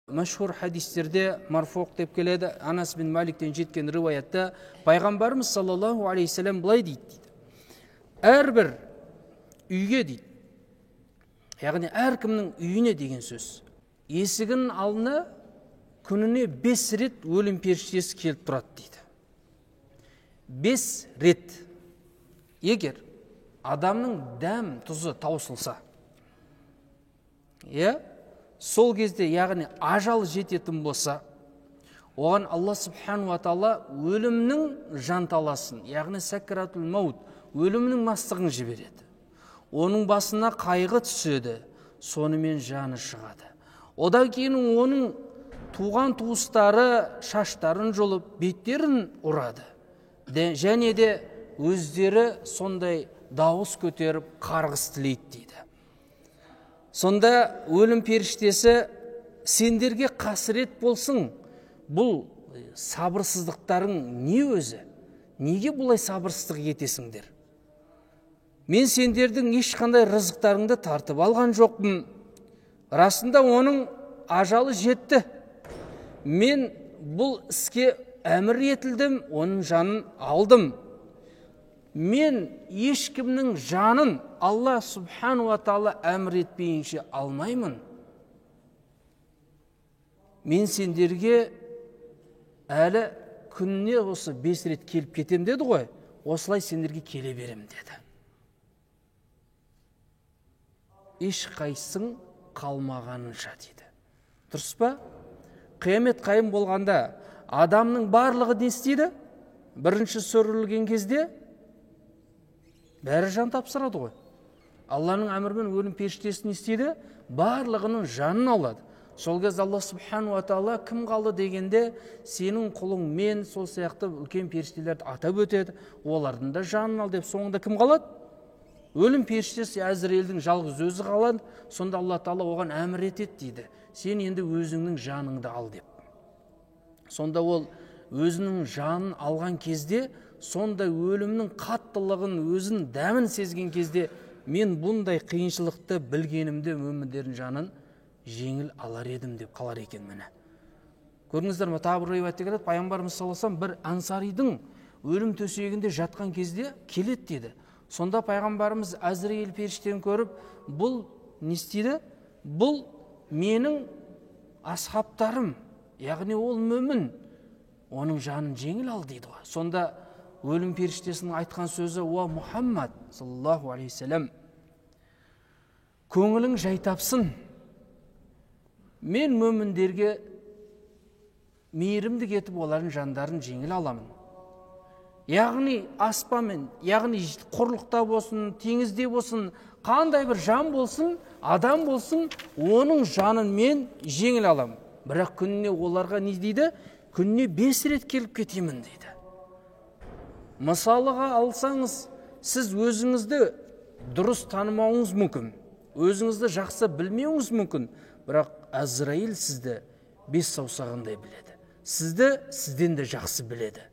Мәшһүр хадистерде марфуқ деп келеді. Анас бин Маликтен жеткен риwayatта пайғамбарымыз саллаллаху алейхи вассалам былай дейді. Әрбір үйге дейді, яғни әркімнің үйіне деген сөз, есігінің алдына күніне 5 рет өлім періштесі келіп тұрады дейді. 5 рет. Егер адамның дәм тұзы таусылса, сол кезде, яғни ажал жететін болса, оған Алла субхану ва тағала өлімнің жанталасын, яғни сәкратул маут, өлімнің мастығын жібереді. Оның басына қайғы түседі, сонымен жаны шығады. Одан кейін оның туған туыстары шаштарын жұлып, беттерін ұрады. Және де өздері сондай дауыс көтеріп қарғыс тілейді дейді. Сонда өлім періштесі сендерге қасірет болсын, бұл сабырсыздықтарың не өзі? Неге бұлай сабырсыздық етесіңдер? Мен сендердің ешқандай рызықтарыңды тартып алған жоқпын. Расында оның ажалы жетті. Мен бұл іске әмір етілдім, оның жанын алдым. Мен ешкімнің жанын Алла субхану ва тағала әмір етпейінше алмаймын. Мен сендерге әлі күніне осы 5 рет келіп кетем деді ғой, осылай сендерге келе берем деді. Ешқайсың қалмағанынша дейді. Дұрыс па? Қиямет қайым болғанда адамның барлығы не істейді? Бірінші сүрілген кезде бәрі жан тапсырады ғой. Алланың әмірімен өлім періштесі не істейді? Барлығының жанын алады. Сол кезде Алла субхану ва тағала кім қалды дегенде, сенің құлың мен, сол сияқты үлкен періштелерді атап өтеді. Олардың да жанын ал деп, соңында кім қалады? Өлім періштесі Әзірелдің жалғыз өзі қалады. Сонда Алла тағала оған әмір етеді дейді. Сен енді өзіңнің жаныңды ал деп. Сонда ол өзінің жанын алған кезде, сонда өлімнің қаттылығын, өзінің дәмін сезген кезде, мен бұндай қиыншылықты білгенімде өмірдердің жанын жеңіл алар едім деп қалар екен міне. Көрдіңіздер ме, тағы бір риwayatта келеді, пайғамбарымыз саллаллаху алейхи вассалам бір ансаридың өлім төсегінде жатқан кезде келеді деді. Сонда пайғамбарымыз Әзірейіл періштені көріп, бұл не істейді? Бұл менің асхабтарым, яғни ол мүмін, оның жанын жеңіл ал дейді ғой. Сонда өлім періштесінің айтқан сөзі: «Уа Мұхаммад саллаллаху алейхи вассалам, көңілің жай тапсын, мен мүміндерге мейірімді кетіп олардың жандарын жеңіл аламын. Яғни аспанмен, яғни құрлықта болсын, теңізде болсын, қандай бір жан болсын, адам болсын, оның жанын мен жеңіл аламын. Бірақ күніне оларға не дейді? Күніне 5 рет келіп кетемін дейді». Мысалыға алсаңыз, сіз өзіңізді дұрыс танымауыңыз мүмкін, өзіңізді жақсы білмеуіңіз мүмкін, бірақ Әзірейіл сізді 5 саусағындай біледі. Сізді сізден де жақсы біледі.